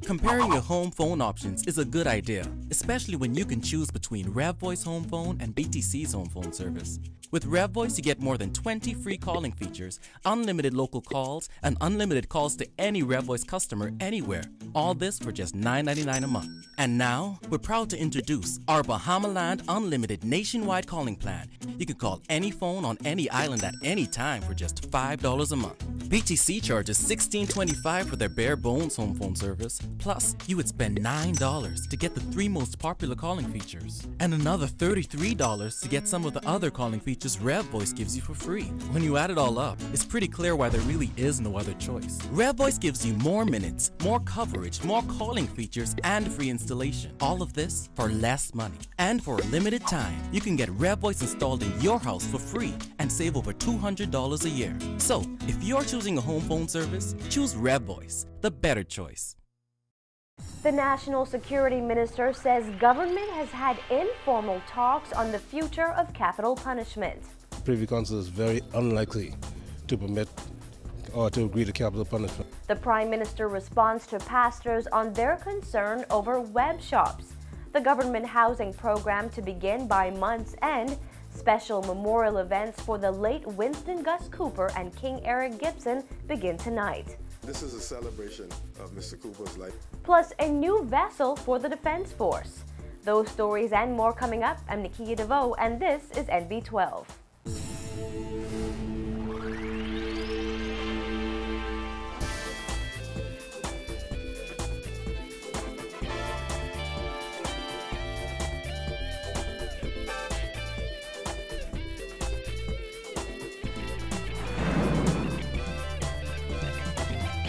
Comparing your home phone options is a good idea, especially when you can choose between RevVoice Home Phone and BTC's home phone service. With RevVoice, you get more than 20 free calling features, unlimited local calls, and unlimited calls to any RevVoice customer anywhere. All this for just $9.99 a month. And now, we're proud to introduce our Bahamaland Unlimited Nationwide Calling Plan. You can call any phone on any island at any time for just $5 a month. BTC charges $16.25 for their bare bones home phone service. Plus, you would spend $9 to get the 3 most popular calling features, and another $33 to get some of the other calling features RevVoice gives you for free. When you add it all up, it's pretty clear why there really is no other choice. RevVoice gives you more minutes, more coverage, more calling features, and free installation. All of this for less money. And for a limited time, you can get RevVoice installed in your house for free and save over $200 a year. So, if you're choosing a home phone service, choose RevVoice, the better choice. The National Security Minister says government has had informal talks on the future of capital punishment. The Privy Council is very unlikely to permit or to agree to capital punishment. The Prime Minister responds to pastors on their concern over web shops. The government housing program to begin by month's end. Special memorial events for the late Winston Gus Cooper and King Eric Gibson begin tonight. This is a celebration of Mr. Cooper's life. Plus, a new vessel for the Defense Force. Those stories and more coming up. I'm Nikia DeVoe, and this is NB12.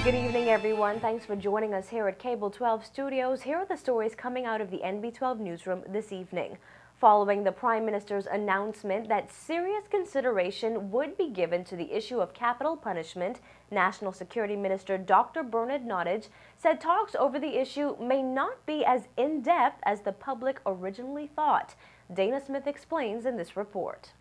Good evening, everyone. Thanks for joining us here at Cable 12 Studios. Here are the stories coming out of the NB12 newsroom this evening. Following the Prime Minister's announcement that serious consideration would be given to the issue of capital punishment, National Security Minister Dr. Bernard Nottage said talks over the issue may not be as in-depth as the public originally thought. Dana Smith explains in this report.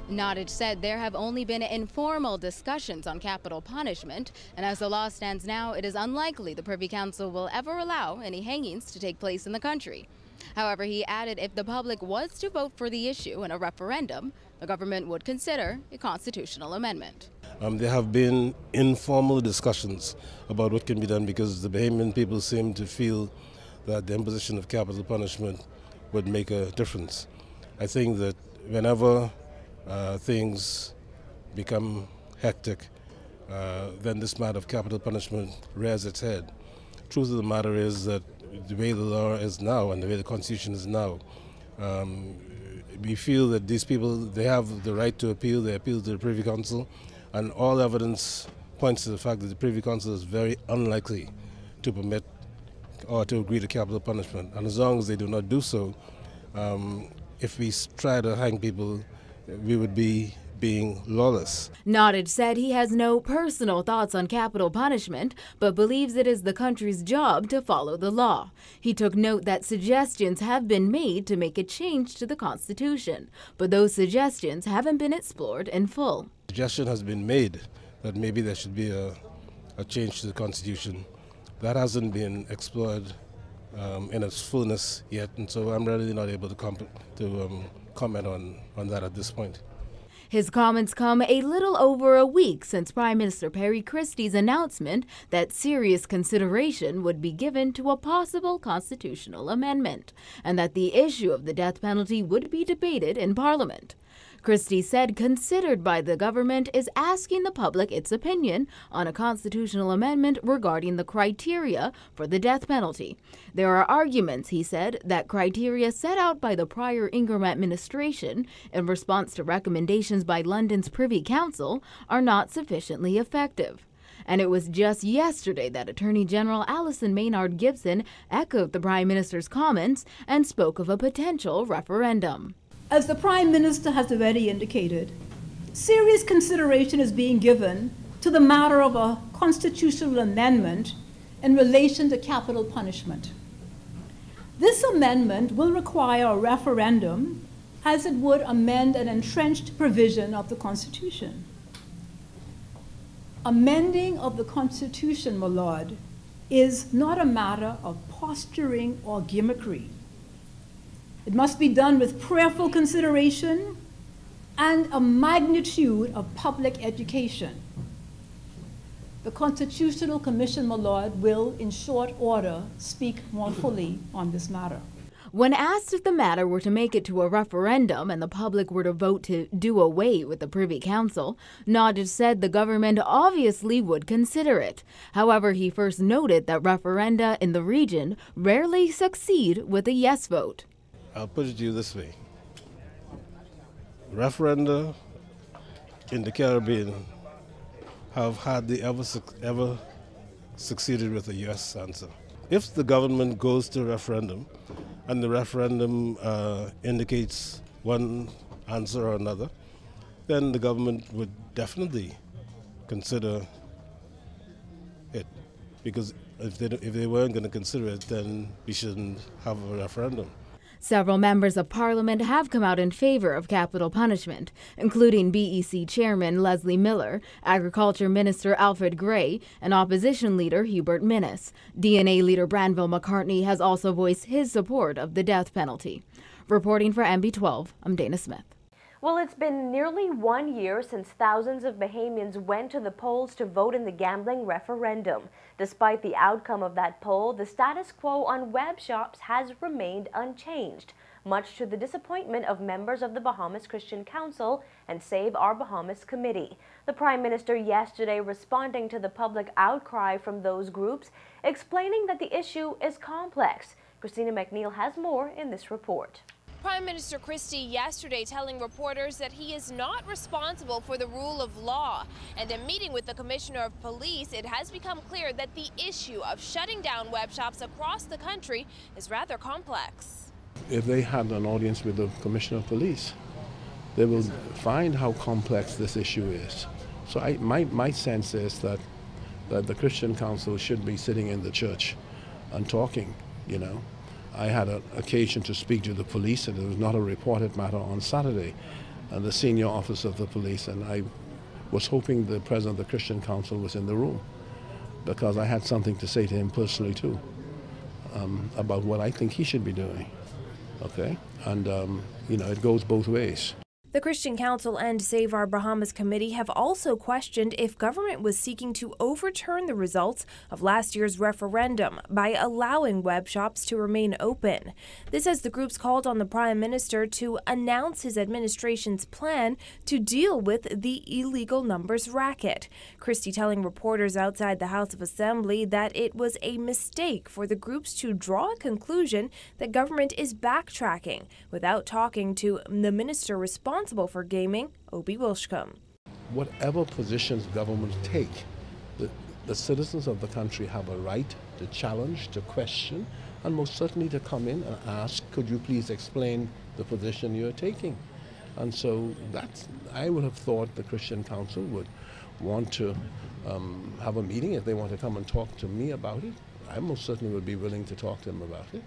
Nottage said there have only been informal discussions on capital punishment, and as the law stands now, it is unlikely the Privy Council will ever allow any hangings to take place in the country. However, he added if the public was to vote for the issue in a referendum, the government would consider a constitutional amendment. There have been informal discussions about what can be done because the Bahamian people seem to feel that the imposition of capital punishment would make a difference. I think that whenever things become hectic, then this matter of capital punishment rears its head. Truth of the matter is that the way the law is now and the way the Constitution is now, we feel that these people, they have the right to appeal. They appeal to the Privy Council, and all evidence points to the fact that the Privy Council is very unlikely to permit or to agree to capital punishment. And as long as they do not do so, if we try to hang people, we would be being lawless. Nottage said he has no personal thoughts on capital punishment, but believes it is the country's job to follow the law. He took note that suggestions have been made to make a change to the Constitution, but those suggestions haven't been explored in full. Suggestion has been made that maybe there should be a change to the Constitution. That hasn't been explored in its fullness yet, and so I'm really not able to comment on that at this point. His comments come a little over a week since Prime Minister Perry Christie's announcement that serious consideration would be given to a possible constitutional amendment, and that the issue of the death penalty would be debated in Parliament. Christie said considered by the government is asking the public its opinion on a constitutional amendment regarding the criteria for the death penalty. There are arguments, he said, that criteria set out by the prior Ingram administration in response to recommendations by London's Privy Council are not sufficiently effective. And it was just yesterday that Attorney General Alison Maynard Gibson echoed the Prime Minister's comments and spoke of a potential referendum. As the Prime Minister has already indicated, serious consideration is being given to the matter of a constitutional amendment in relation to capital punishment. This amendment will require a referendum, as it would amend an entrenched provision of the Constitution. Amending of the Constitution, my Lord, is not a matter of posturing or gimmickry. It must be done with prayerful consideration and a magnitude of public education. The Constitutional Commission, my Lord, will, in short order, speak more fully on this matter. When asked if the matter were to make it to a referendum and the public were to vote to do away with the Privy Council, Nottage said the government obviously would consider it. However, he first noted that referenda in the region rarely succeed with a yes vote. I'll put it to you this way. Referenda in the Caribbean have hardly ever succeeded with a yes answer. If the government goes to a referendum and the referendum indicates one answer or another, then the government would definitely consider it. Because if they weren't going to consider it, then we shouldn't have a referendum. Several members of Parliament have come out in favor of capital punishment, including BEC Chairman Leslie Miller, Agriculture Minister Alfred Gray, and Opposition Leader Hubert Minnis. DNA leader Branville McCartney has also voiced his support of the death penalty. Reporting for MB12, I'm Dana Smith. Well, it's been nearly 1 year since thousands of Bahamians went to the polls to vote in the gambling referendum. Despite the outcome of that poll, the status quo on web shops has remained unchanged, much to the disappointment of members of the Bahamas Christian Council and Save Our Bahamas Committee. The Prime Minister yesterday responding to the public outcry from those groups, explaining that the issue is complex. Christina McNeil has more in this report. Prime Minister Christie yesterday telling reporters that he is not responsible for the rule of law. And in meeting with the Commissioner of Police, it has become clear that the issue of shutting down web shops across the country is rather complex. If they had an audience with the Commissioner of Police, they will find how complex this issue is. So my sense is that the Christian Council should be sitting in the church and talking, you know. I had an occasion to speak to the police, and it was not a reported matter on Saturday, and the senior officer of the police, and I was hoping the president of the Christian Council was in the room, because I had something to say to him personally too, about what I think he should be doing, okay? And, you know, it goes both ways. The Christian Council and Save Our Bahamas Committee have also questioned if government was seeking to overturn the results of last year's referendum by allowing web shops to remain open. This as the groups called on the Prime Minister to announce his administration's plan to deal with the illegal numbers racket. Christie telling reporters outside the House of Assembly that it was a mistake for the groups to draw a conclusion that government is backtracking without talking to the minister responsible for gaming, Obi Wilshcombe. Whatever positions governments take, the citizens of the country have a right to challenge, to question, and most certainly to come in and ask, could you please explain the position you're taking? And so I would have thought the Christian Council would want to have a meeting. If they want to come and talk to me about it, I most certainly would be willing to talk to them about it.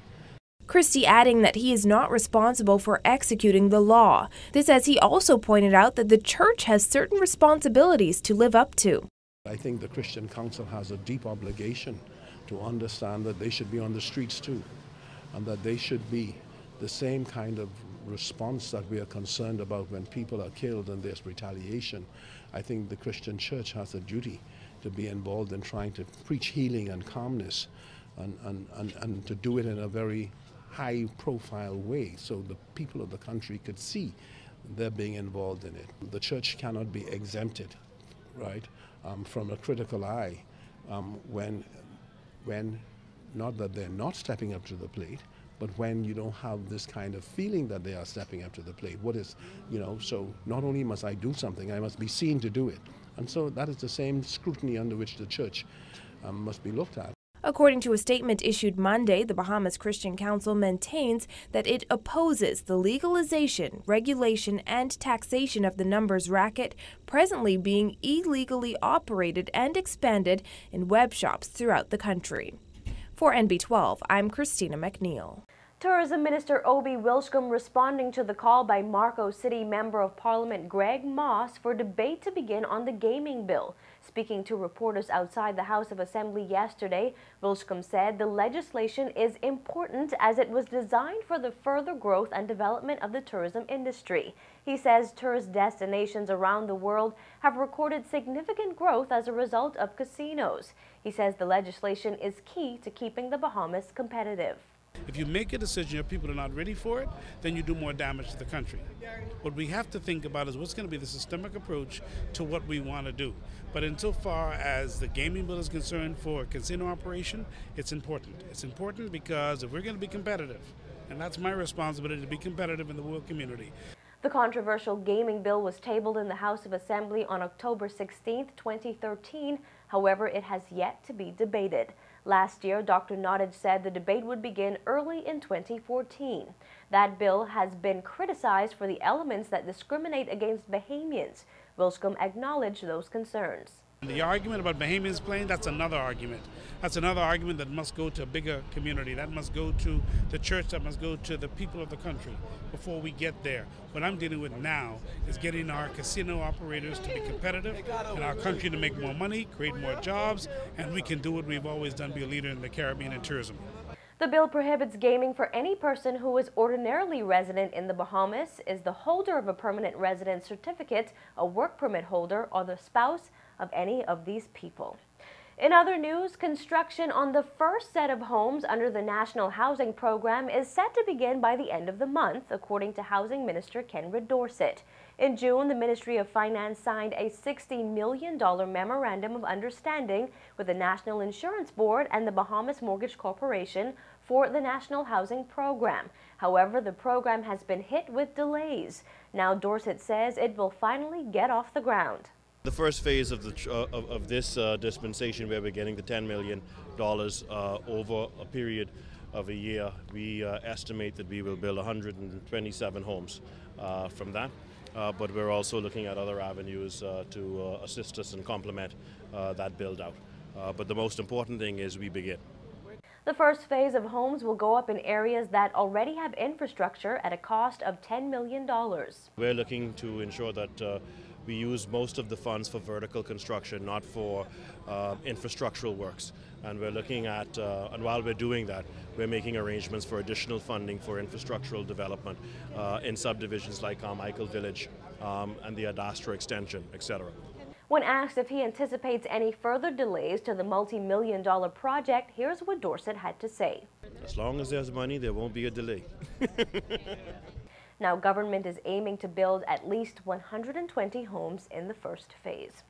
Christie adding that he is not responsible for executing the law. This as he also pointed out that the church has certain responsibilities to live up to. I think the Christian Council has a deep obligation to understand that they should be on the streets too, and that they should be the same kind of response that we are concerned about when people are killed and there's retaliation. I think the Christian church has a duty to be involved in trying to preach healing and calmness, and to do it in a very high-profile way so the people of the country could see they're being involved in it. The church cannot be exempted, right, from a critical eye when not that they're not stepping up to the plate, but when you don't have this kind of feeling that they are stepping up to the plate. What is, you know, so not only must I do something, I must be seen to do it. And so that is the same scrutiny under which the church must be looked at. According to a statement issued Monday, the Bahamas Christian Council maintains that it opposes the legalization, regulation, and taxation of the numbers racket presently being illegally operated and expanded in web shops throughout the country. For NB12, I'm Christina McNeil. Tourism Minister Obi Wilscombe responding to the call by Marco City Member of Parliament Greg Moss for debate to begin on the gaming bill. Speaking to reporters outside the House of Assembly yesterday, Wilscombe said the legislation is important as it was designed for the further growth and development of the tourism industry. He says tourist destinations around the world have recorded significant growth as a result of casinos. He says the legislation is key to keeping the Bahamas competitive. If you make a decision your people are not ready for it, then you do more damage to the country. What we have to think about is what's going to be the systemic approach to what we want to do. But insofar as the gaming bill is concerned for casino operation, it's important. It's important because if we're going to be competitive, and that's my responsibility to be competitive in the world community. The controversial gaming bill was tabled in the House of Assembly on October 16, 2013. However, it has yet to be debated. Last year, Dr. Nottage said the debate would begin early in 2014. That bill has been criticized for the elements that discriminate against Bahamians. Wilscombe acknowledged those concerns. The argument about Bahamians playing, that's another argument. That's another argument that must go to a bigger community. That must go to the church, that must go to the people of the country before we get there. What I'm dealing with now is getting our casino operators to be competitive and our country to make more money, create more jobs, and we can do what we've always done, be a leader in the Caribbean and tourism. The bill prohibits gaming for any person who is ordinarily resident in the Bahamas, is the holder of a permanent residence certificate, a work permit holder, or the spouse of any of these people. In other news, construction on the first set of homes under the National Housing Program is set to begin by the end of the month, according to Housing Minister Kenred Dorset. In June, the Ministry of Finance signed a $60 million memorandum of understanding with the National Insurance Board and the Bahamas Mortgage Corporation for the National Housing Program. However, the program has been hit with delays. Now Dorset says it will finally get off the ground. The first phase of this dispensation, where we're getting the $10 million over a period of a year, we estimate that we will build 127 homes from that. But we're also looking at other avenues to assist us and complement that build out. But the most important thing is we begin. The first phase of homes will go up in areas that already have infrastructure at a cost of $10 million. We're looking to ensure that we use most of the funds for vertical construction, not for infrastructural works. And we're looking at, and while we're doing that, we're making arrangements for additional funding for infrastructural development in subdivisions like Carmichael Village and the Adastra extension, etc. When asked if he anticipates any further delays to the multi-million-dollar project, here's what Dorset had to say. As long as there's money, there won't be a delay. Now, government is aiming to build at least 120 homes in the first phase.